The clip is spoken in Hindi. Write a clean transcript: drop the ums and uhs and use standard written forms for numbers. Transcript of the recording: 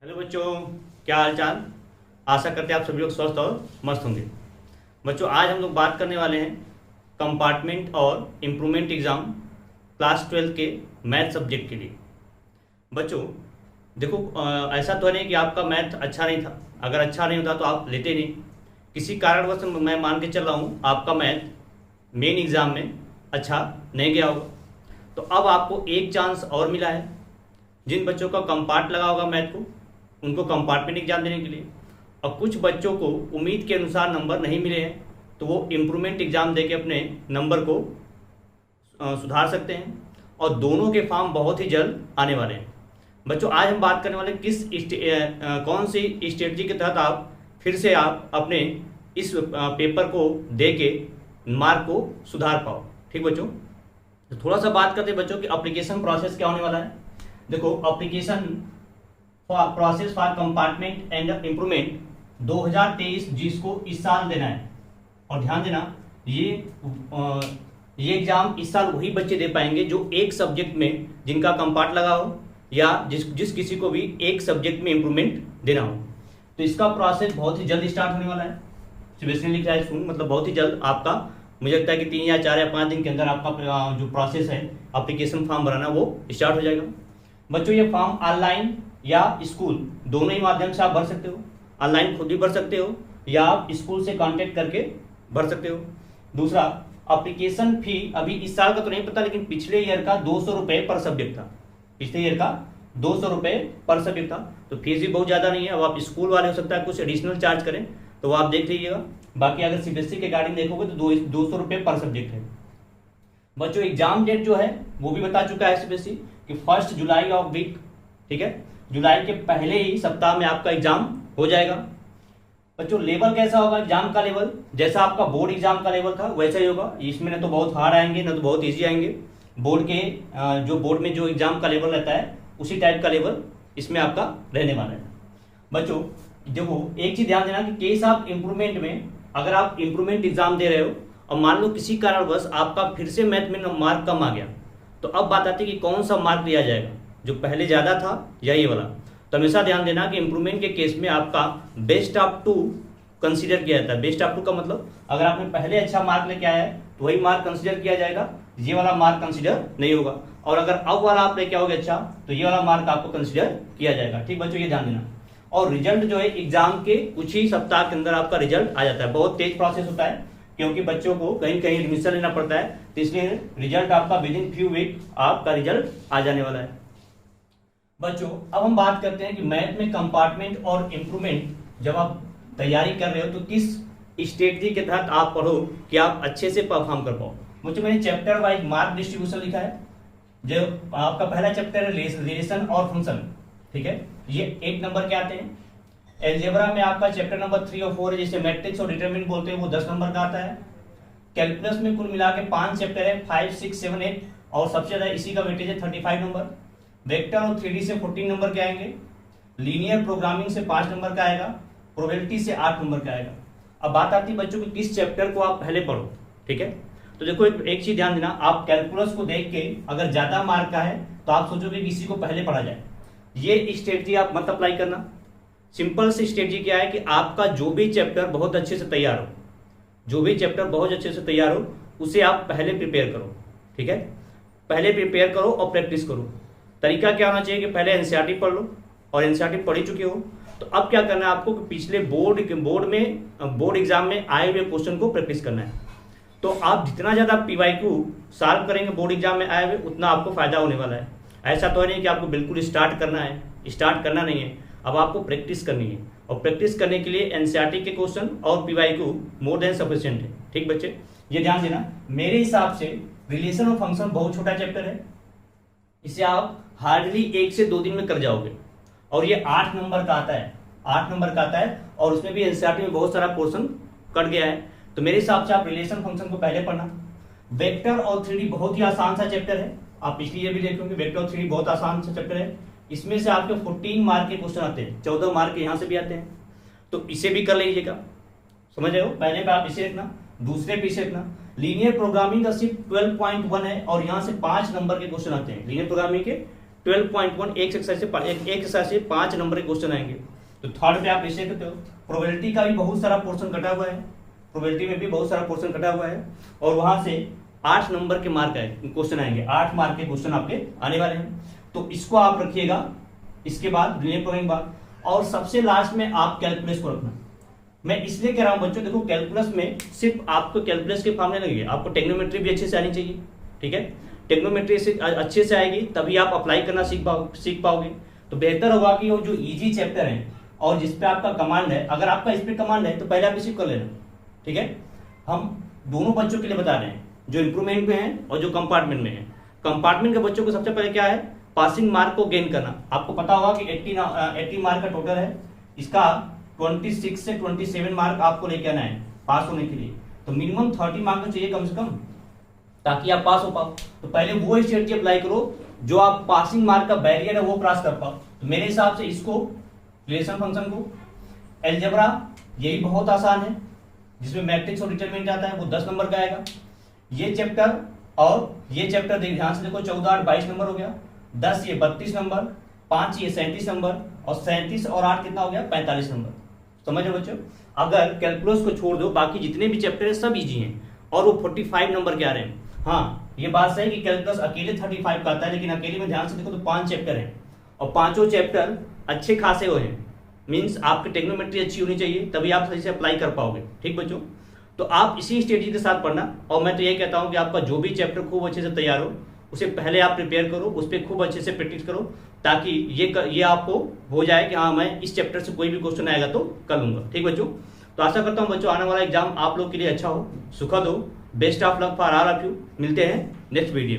हेलो बच्चों, क्या हाल चाल। आशा करते हैं आप सभी लोग स्वस्थ और मस्त होंगे। बच्चों, आज हम लोग बात करने वाले हैं कंपार्टमेंट और इम्प्रूवमेंट एग्ज़ाम क्लास 12 के मैथ सब्जेक्ट के लिए। बच्चों देखो, ऐसा तो नहीं कि आपका मैथ अच्छा नहीं था। अगर अच्छा नहीं होता तो आप लेते नहीं। किसी कारणवश मैं मान के चल रहा हूँ आपका मैथ मेन एग्ज़ाम में अच्छा नहीं गया होगा। तो अब आपको एक चांस और मिला है। जिन बच्चों का कंपार्ट लगा होगा मैथ को, उनको कंपार्टमेंट एग्जाम देने के लिए, और कुछ बच्चों को उम्मीद के अनुसार नंबर नहीं मिले हैं तो वो इम्प्रूवमेंट एग्जाम देके अपने नंबर को सुधार सकते हैं। और दोनों के फॉर्म बहुत ही जल्द आने वाले हैं। बच्चों, आज हम बात करने वाले हैं कौन सी स्ट्रेटजी के तहत आप फिर से आप अपने इस पेपर को दे के मार्क को सुधार पाओ। ठीक बच्चों, तो थोड़ा सा बात करते हैं बच्चों कि एप्लीकेशन प्रोसेस क्या होने वाला है। देखो, application process for compartment and improvement 2023 जिसको इस साल देना है। और ध्यान देना, ये एग्जाम इस साल वही बच्चे दे पाएंगे जो एक सब्जेक्ट में जिनका कंपार्ट लगा हो, या जिस किसी को भी एक सब्जेक्ट में इम्प्रूवमेंट देना हो। तो इसका प्रोसेस बहुत ही जल्द स्टार्ट होने वाला है। सिलेबस लिखा है सुन, मतलब बहुत ही जल्द आपका, मुझे लगता है कि 3 या 4 या 5 दिन के अंदर आपका जो प्रोसेस है एप्लीकेशन फॉर्म भराना वो स्टार्ट हो जाएगा। बच्चों, ये फॉर्म ऑनलाइन या स्कूल दोनों ही माध्यम से आप भर सकते हो। ऑनलाइन खुद भी भर सकते हो या आप स्कूल से कांटेक्ट करके भर सकते हो। दूसरा, एप्लीकेशन फी अभी इस साल का तो नहीं पता, लेकिन पिछले ईयर का 200 रुपये पर सब्जेक्ट था। पिछले ईयर का 200 रुपये पर सब्जेक्ट था, तो फीस भी बहुत ज़्यादा नहीं है। अब आप स्कूल वाले हो सकता है कुछ एडिशनल चार्ज करें, तो वो आप देख लीजिएगा। बाकी अगर सीबीएसई के गाइडिंग देखोगे तो 200 रुपये पर सब्जेक्ट है। बच्चों, एग्जाम डेट जो है वो भी बता चुका है सीबीएसई कि 1 जुलाई ऑफ वीक, ठीक है, जुलाई के पहले ही सप्ताह में आपका एग्जाम हो जाएगा। बच्चों, लेवल कैसा होगा एग्जाम का? लेवल जैसा आपका बोर्ड एग्जाम का लेवल था वैसा ही होगा। इसमें न तो बहुत हार्ड आएंगे न तो बहुत इजी आएंगे। बोर्ड के जो बोर्ड में जो एग्जाम का लेवल रहता है उसी टाइप का लेवल इसमें आपका रहने वाला है। बच्चों देखो, एक चीज ध्यान देना कि केस ऑफ इम्प्रूवमेंट में अगर आप इम्प्रूवमेंट एग्जाम दे रहे हो और मान लो किसी कारणवश आपका फिर से मैथ में मार्क कम आ गया, तो अब बात आती है कि कौन सा मार्क लिया जाएगा, जो पहले ज़्यादा था या ये वाला। तो हमेशा ध्यान देना कि इम्प्रूवमेंट के केस में आपका बेस्ट ऑफ 2 कंसीडर किया जाता है। बेस्ट ऑफ 2 का मतलब अगर आपने पहले अच्छा मार्क लेके आया है तो वही मार्क कंसीडर किया जाएगा, ये वाला मार्क कंसीडर नहीं होगा। और अगर अब वाला आप लेके आओगे अच्छा, तो ये वाला मार्क आपको कंसीडर किया जाएगा। ठीक बच्चों, ये ध्यान देना। और रिजल्ट जो है एग्जाम के कुछ ही सप्ताह के अंदर आपका रिजल्ट आ जाता है। बहुत तेज प्रोसेस होता है क्योंकि बच्चों को कहीं कहीं एडमिशन लेना पड़ता है, तो इसलिए रिजल्ट आपका विद इन फ्यू वीक आपका रिजल्ट आ जाने वाला है। बच्चों, अब हम बात करते हैं कि मैथ में कंपार्टमेंट और इम्प्रूवमेंट जब आप तैयारी कर रहे हो तो किस स्ट्रेटजी के तहत आप पढ़ो कि आप अच्छे से परफॉर्म कर पाओ। मुझे मैंने चैप्टर वाइज मार्क डिस्ट्रीब्यूशन लिखा है। जो आपका पहला चैप्टर है रिलेशन और फंक्शन, ठीक है, ये 8 नंबर के आते हैं। एलजेब्रा में आपका चैप्टर नंबर 3 और 4 है, जिसे मैट्रिक्स और डिटरमिनेंट बोलते हैं, वो 10 नंबर का आता है। कैलकुलस में कुल मिला के 5 चैप्टर है, 5, 6, 7, 8, और सबसे ज्यादा इसी का वेटेज है 35 नंबर। वेक्टर और 3D से 14 नंबर के आएंगे। लीनियर प्रोग्रामिंग से 5 नंबर का आएगा। प्रोबेबिलिटी से 8 नंबर का आएगा। अब बात आती है बच्चों कि किस चैप्टर को आप पहले पढ़ो, ठीक है। तो देखो, एक चीज ध्यान देना, आप कैलकुलस को देख के अगर ज्यादा मार्क का है तो आप सोचोगे कि इसी को पहले पढ़ा जाए। ये स्ट्रेटजी आप मत अप्लाई करना। सिंपल सी स्ट्रेटजी क्या है कि आपका जो भी चैप्टर बहुत अच्छे से तैयार हो, जो भी चैप्टर बहुत अच्छे से तैयार हो, उसे आप पहले प्रिपेयर करो, ठीक है। पहले प्रिपेयर करो और प्रैक्टिस करो। तरीका क्या होना चाहिए कि पहले एनसीईआरटी पढ़ लो, और एनसीईआरटी पढ़ ही चुके हो तो अब क्या करना है आपको कि पिछले बोर्ड एग्जाम में आए हुए क्वेश्चन को प्रैक्टिस करना है। तो आप जितना ज़्यादा पीवाईक्यू सॉल्व करेंगे बोर्ड एग्जाम में आए हुए, उतना आपको फायदा होने वाला है। ऐसा तो नहीं कि आपको बिल्कुल स्टार्ट करना है, स्टार्ट करना नहीं है, अब आपको प्रैक्टिस करनी है। और प्रैक्टिस करने के लिए एनसीईआरटी के क्वेश्चन और पीवाईक्यू मोर देन सफिशिएंट है। ठीक बच्चे, ये ध्यान देना। मेरे हिसाब से रिलेशन और फंक्शन बहुत छोटा चैप्टर है, इसे आप हार्डली 1 से 2 दिन में कर जाओगे। और ये 8 नंबर का आता है, 8 नंबर का आता है, और उसमें भी एनसीईआरटी में बहुत सारा पोर्शन कट गया है। तो मेरे हिसाब से आप रिलेशन फंक्शन को पहले पढ़ना। वेक्टर और 3D बहुत ही आसान सा चैप्टर है, आप पिछली ईयर भी देखोगे वेक्टर और 3D बहुत आसान सा चैप्टर है। इसमें से आपके 14 मार्क के क्वेश्चन आते हैं, 14 मार्क के यहाँ से भी आते हैं, तो इसे भी कर लीजिएगा। समझ रहे हो, पहले पे आप इसे रखना, दूसरे पे इसे रखना। लीनियर प्रोग्रामिंग का सिर्फ 12.1 है और यहाँ से 5 नंबर के क्वेश्चन आते हैं लीनियर प्रोग्रामिंग के 12.1 एक एक्सरसाइज से 5 नंबर के क्वेश्चन आएंगे। तो थर्ड पे आप ऐसे करते हो। प्रोबेबिलिटी का भी बहुत सारा पोर्शन कटा हुआ है, प्रोबेबिलिटी में भी बहुत सारा पोर्शन कटा हुआ है, और वहां से 8 नंबर के मार्क आए क्वेश्चन आएंगे, 8 मार्क के क्वेश्चन आपके आने वाले हैं। तो इसको आप रखिएगा, इसके बाद लीनियर प्रोग्रामिंग बाद, और सबसे लास्ट में आप कैलकुलस को रखना। मैं इसलिए कह रहा हूं बच्चों, देखो कैलकुलस में सिर्फ आपको कैलकुलस के फॉर्मूले लगेंगे, आपको टेक्नोमेट्री भी अच्छे से आनी चाहिए, ठीक है। टेक्नोमेट्री से अच्छे से आएगी तभी आप अप्लाई करना सीख पाओगे। तो बेहतर होगा कि वो जो इजी चैप्टर है और जिसपे आपका कमांड है, अगर आपका इस पे कमांड है तो पहले आप रिसीव कर लेना, ठीक है। हम दोनों बच्चों के लिए बता रहे हैं, जो इंप्रूवमेंट में है और जो कंपार्टमेंट में है। कंपार्टमेंट के बच्चों को सबसे पहले क्या है, पासिंग मार्क को गेन करना। आपको पता होगा कि 80 मार्क का टोटल है, इसका 26 से 27 मार्क आपको लेके आना है पास होने के लिए। तो मिनिमम 30 मार्क तो चाहिए कम से कम, ताकि आप पास हो पाओ। तो पहले वो स्ट्रेटजी अप्लाई करो जो आप पासिंग मार्क का बैरियर है वो क्रॉस कर पाओ। तो मेरे हिसाब से इसको, रिलेशन फंक्शन को, अलजेब्रा ये भी बहुत आसान है, जिसमें मैट्रिक्स और डिटरमिनेंट आता है, वो 10 नंबर का आएगा। ये चैप्टर और ये चैप्टर ध्यान से देखो, 14 8 22 नंबर हो गया, 10 ये 32 नंबर, 5 ये 37 नंबर, और 37 और 8 कितना हो गया, 45 नंबर। समझ रहे बच्चों। अगर कैलकुलस को छोड़ दो, बाकी जितने भी चैप्टर है सब इजी हैं, और वो 45 नंबर के आ रहे हैं। हाँ, ये बात सही कि कैलकुलस अकेले 35 का आता है, लेकिन अकेले में ध्यान से देखो तो 5 चैप्टर हैं, और पांचों चैप्टर अच्छे खासे हुए हैं। मीन्स आपकी टेक्नोमेट्री अच्छी होनी चाहिए, तभी आप सही से अप्लाई कर पाओगे, ठीक बच्चों। तो आप इसी स्ट्रेटजी के साथ पढ़ना, और मैं तो ये कहता हूँ कि आपका जो भी चैप्टर खूब अच्छे से तैयार हो, उसे पहले आप प्रिपेयर करो, उस पर खूब अच्छे से प्रैक्टिस करो, ताकि ये आपको हो जाए कि हाँ मैं इस चैप्टर से कोई भी क्वेश्चन आएगा तो कर लूंगा, ठीक बच्चों। तो आशा करता हूँ बच्चों आने वाला एग्जाम आप लोग के लिए अच्छा हो, सुखद हो। Best of luck for all of you. मिलते हैं नेक्स्ट वीडियो।